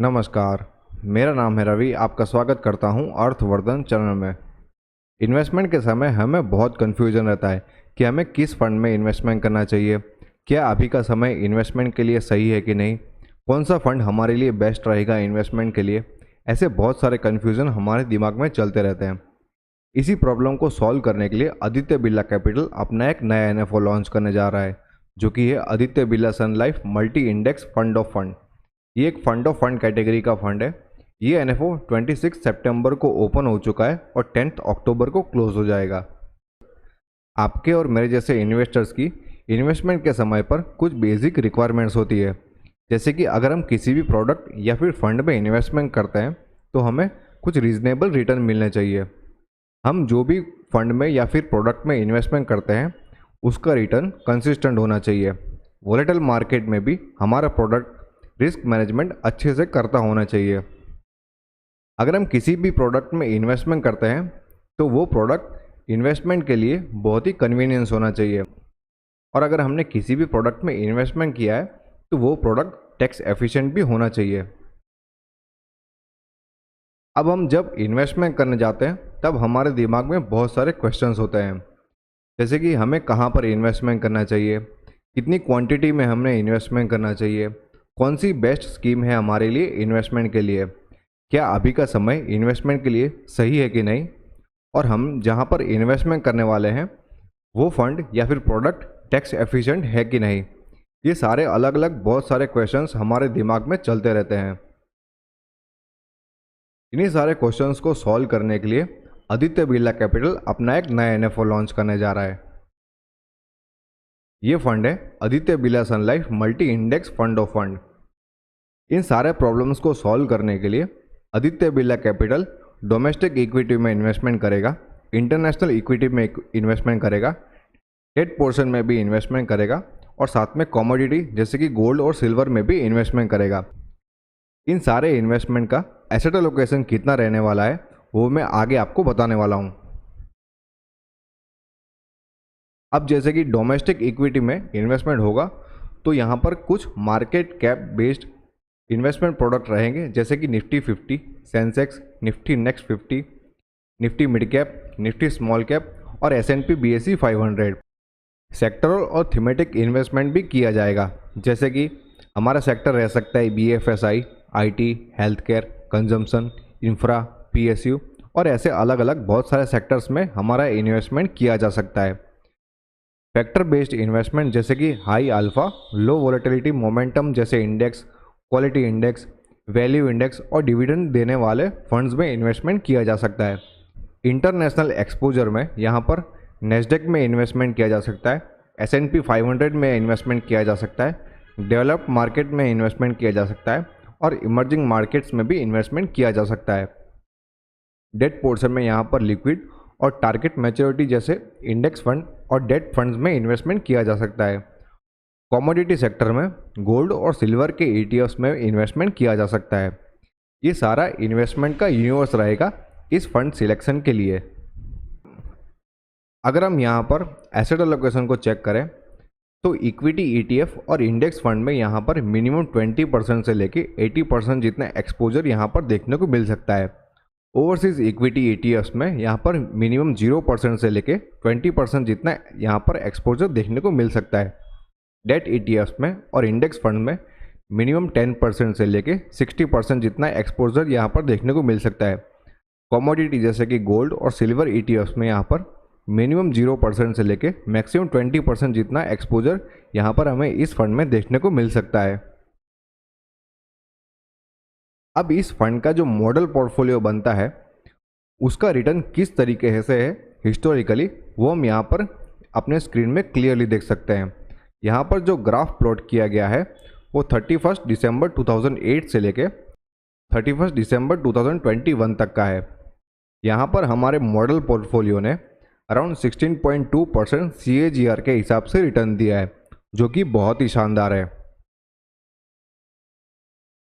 नमस्कार, मेरा नाम है रवि। आपका स्वागत करता हूं अर्थवर्धन चैनल में। इन्वेस्टमेंट के समय हमें बहुत कन्फ्यूजन रहता है कि हमें किस फंड में इन्वेस्टमेंट करना चाहिए, क्या अभी का समय इन्वेस्टमेंट के लिए सही है कि नहीं, कौन सा फंड हमारे लिए बेस्ट रहेगा इन्वेस्टमेंट के लिए। ऐसे बहुत सारे कन्फ्यूजन हमारे दिमाग में चलते रहते हैं। इसी प्रॉब्लम को सॉल्व करने के लिए आदित्य बिरला कैपिटल अपना एक नया एनएफओ लॉन्च करने जा रहा है, जो कि है Aditya Birla Sun Life multi index fund of fund. ये एक फंड ऑफ फंड कैटेगरी का फंड है। ये एनएफओ 26 सितंबर को ओपन हो चुका है और 10 अक्टूबर को क्लोज हो जाएगा। आपके और मेरे जैसे इन्वेस्टर्स की इन्वेस्टमेंट के समय पर कुछ बेसिक रिक्वायरमेंट्स होती है, जैसे कि अगर हम किसी भी प्रोडक्ट या फिर फंड में इन्वेस्टमेंट करते हैं तो हमें कुछ रीजनेबल रिटर्न मिलने चाहिए। हम जो भी फंड में या फिर प्रोडक्ट में इन्वेस्टमेंट करते हैं उसका रिटर्न कंसिस्टेंट होना चाहिए। वोलेटाइल मार्केट में भी हमारा प्रोडक्ट रिस्क मैनेजमेंट अच्छे से करता होना चाहिए। अगर हम किसी भी प्रोडक्ट में इन्वेस्टमेंट करते हैं तो वो प्रोडक्ट इन्वेस्टमेंट के लिए बहुत ही कन्वीनियंस होना चाहिए, और अगर हमने किसी भी प्रोडक्ट में इन्वेस्टमेंट किया है तो वो प्रोडक्ट टैक्स एफिशिएंट भी होना चाहिए। अब हम जब इन्वेस्टमेंट करने जाते हैं तब हमारे दिमाग में बहुत सारे क्वेश्चंस होते हैं, जैसे कि हमें कहाँ पर इन्वेस्टमेंट करना चाहिए, कितनी क्वांटिटी में हमने इन्वेस्टमेंट करना चाहिए, कौन सी बेस्ट स्कीम है हमारे लिए इन्वेस्टमेंट के लिए, क्या अभी का समय इन्वेस्टमेंट के लिए सही है कि नहीं, और हम जहाँ पर इन्वेस्टमेंट करने वाले हैं वो फंड या फिर प्रोडक्ट टैक्स एफिशिएंट है कि नहीं। ये सारे अलग अलग बहुत सारे क्वेश्चंस हमारे दिमाग में चलते रहते हैं। इन्हीं सारे क्वेश्चंस को सॉल्व करने के लिए आदित्य बिरला कैपिटल अपना एक नया एनएफओ लॉन्च करने जा रहा है। ये फंड है Aditya Birla Sun Life multi index fund of fund. इन सारे प्रॉब्लम्स को सॉल्व करने के लिए Aditya Birla capital domestic equity में इन्वेस्टमेंट करेगा, इंटरनेशनल इक्विटी में इन्वेस्टमेंट करेगा, डेट पोर्शन में भी इन्वेस्टमेंट करेगा, और साथ में कमोडिटी जैसे कि गोल्ड और सिल्वर में भी इन्वेस्टमेंट करेगा। इन सारे इन्वेस्टमेंट का एसेट एलोकेशन कितना रहने वाला है वो मैं आगे आपको बताने वाला हूँ। अब जैसे कि डोमेस्टिक इक्विटी में इन्वेस्टमेंट होगा तो यहाँ पर कुछ market cap based investment product रहेंगे, जैसे कि Nifty 50, Sensex, Nifty next 50, Nifty mid cap, Nifty small cap और S&P BSE 500। सेक्टरल और थीमेटिक इन्वेस्टमेंट भी किया जाएगा, जैसे कि हमारा सेक्टर रह सकता है BFSI, IT, health care, consumption, infra, PSU, और ऐसे अलग अलग बहुत सारे सेक्टर्स में हमारा इन्वेस्टमेंट किया जा सकता है। फैक्टर बेस्ड इन्वेस्टमेंट जैसे कि हाई अल्फा, लो वोलेटिलिटी मोमेंटम जैसे index, quality index, value index और डिविडेंड देने वाले फंड्स में इन्वेस्टमेंट किया जा सकता है। इंटरनेशनल एक्सपोजर में यहाँ पर नेस्डेक में इन्वेस्टमेंट किया जा सकता है, S&P 500 में इन्वेस्टमेंट किया जा सकता है, डेवलप्ड मार्केट में इन्वेस्टमेंट किया जा सकता है, और इमर्जिंग मार्केट्स में भी इन्वेस्टमेंट किया जा सकता है। डेट पोर्शन में यहाँ पर लिक्विड और टारगेट मैच्योरिटी जैसे इंडेक्स फंड और डेट फंड्स में इन्वेस्टमेंट किया जा सकता है। कमोडिटी सेक्टर में गोल्ड और सिल्वर के ETFs में इन्वेस्टमेंट किया जा सकता है। ये सारा इन्वेस्टमेंट का यूनिवर्स रहेगा इस फंड सिलेक्शन के लिए। अगर हम यहाँ पर एसेट एलोकेशन को चेक करें तो इक्विटी ETF और इंडेक्स फंड में यहाँ पर मिनिमम 20% से लेके 80% जितना एक्सपोजर यहाँ पर देखने को मिल सकता है। ओवरसीज इक्विटी ETFs में यहाँ पर मिनिमम 0% से लेके 20% जितना यहाँ पर एक्सपोजर देखने को मिल सकता है। डेट ETFs में और इंडेक्स फंड में मिनिमम 10% से लेके 60% जितना एक्सपोजर यहाँ पर देखने को मिल सकता है। कमोडिटी जैसे कि गोल्ड और सिल्वर ETFs में यहाँ पर मिनिमम 0% से लेके मैक्सिमम 20% जितना एक्सपोजर यहाँ पर हमें इस फंड में देखने को मिल सकता है। अब इस फंड का जो मॉडल पोर्टफोलियो बनता है उसका रिटर्न किस तरीके से है हिस्टोरिकली, वो हम यहाँ पर अपने स्क्रीन में क्लियरली देख सकते हैं। यहाँ पर जो ग्राफ प्लॉट किया गया है वो 31 दिसंबर 2008 से लेके 31 दिसंबर 2021 तक का है। यहाँ पर हमारे मॉडल पोर्टफोलियो ने अराउंड 16.2% CAGR के हिसाब से रिटर्न दिया है, जो कि बहुत ही शानदार है।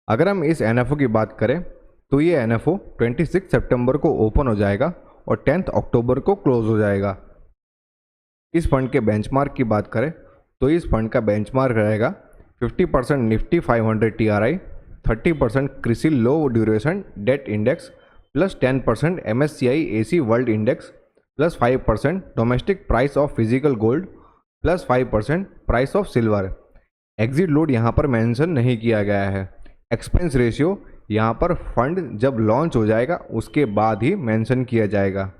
अगर हम इस NFO की बात करें तो ये NFO 26 सितंबर को ओपन हो जाएगा और 10 अक्टूबर को क्लोज हो जाएगा। इस फंड के बेंचमार्क की बात करें तो इस फंड का बेंचमार्क रहेगा 50% Nifty 500 TRI, 30% CRISIL low duration debt index plus 10% MSCI AC world index plus 5% domestic price of physical gold plus 5% price of silver. Exit load यहाँ पर मेंशन नहीं किया गया है। एक्सपेंस रेशियो यहाँ पर फंड जब लॉन्च हो जाएगा उसके बाद ही मेंशन किया जाएगा।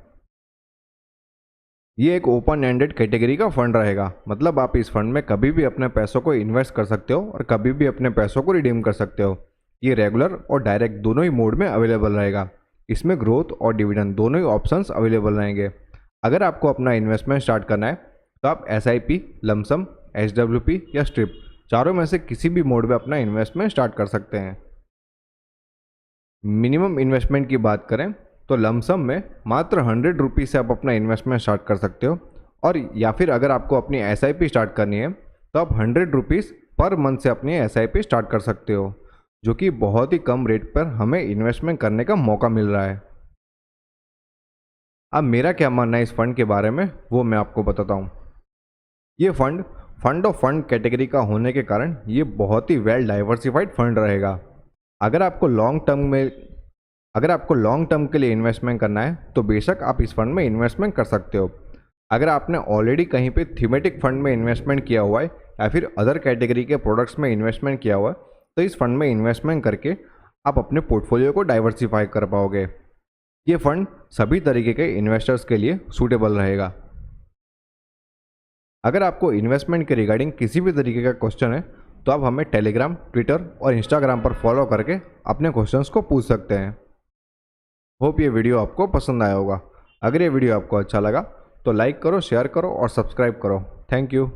ये एक ओपन एंडेड कैटेगरी का फंड रहेगा, मतलब आप इस फंड में कभी भी अपने पैसों को इन्वेस्ट कर सकते हो और कभी भी अपने पैसों को रिडीम कर सकते हो। ये रेगुलर और डायरेक्ट दोनों ही मोड में अवेलेबल रहेगा। इसमें ग्रोथ और डिविडेंड दोनों ही ऑप्शंस अवेलेबल रहेंगे। अगर आपको अपना इन्वेस्टमेंट स्टार्ट करना है तो आप SIP, लमसम, SWP या स्ट्रिप चारों में से किसी भी मोड में अपना इन्वेस्टमेंट स्टार्ट कर सकते हैं। मिनिमम इन्वेस्टमेंट की बात करें तो लमसम में मात्र 100 रुपीज़ से आप अपना इन्वेस्टमेंट स्टार्ट कर सकते हो, और या फिर अगर आपको अपनी SIP स्टार्ट करनी है तो आप 100 रुपीज़ पर मंथ से अपनी SIP स्टार्ट कर सकते हो, जो कि बहुत ही कम रेट पर हमें इन्वेस्टमेंट करने का मौका मिल रहा है। अब मेरा क्या मानना है इस फंड के बारे में वो मैं आपको बताता हूँ। ये फंड ऑफ फंड कैटेगरी का होने के कारण ये बहुत ही वेल डाइवर्सिफाइड फंड रहेगा। अगर आपको लॉन्ग टर्म के लिए इन्वेस्टमेंट करना है तो बेशक आप इस फंड में इन्वेस्टमेंट कर सकते हो। अगर आपने ऑलरेडी कहीं पे थीमेटिक फंड में इन्वेस्टमेंट किया हुआ है या फिर अदर कैटेगरी के प्रोडक्ट्स में इन्वेस्टमेंट किया हुआ है तो इस फंड में इन्वेस्टमेंट करके आप अपने पोर्टफोलियो को डाइवर्सिफाई कर पाओगे। ये फंड सभी तरीके के इन्वेस्टर्स के लिए सूटेबल रहेगा। अगर आपको इन्वेस्टमेंट के रिगार्डिंग किसी भी तरीके का क्वेश्चन है तो आप हमें टेलीग्राम, ट्विटर और इंस्टाग्राम पर फॉलो करके अपने क्वेश्चंस को पूछ सकते हैं। होप ये वीडियो आपको पसंद आया होगा। अगर ये वीडियो आपको अच्छा लगा तो लाइक करो, शेयर करो और सब्सक्राइब करो। Thank you.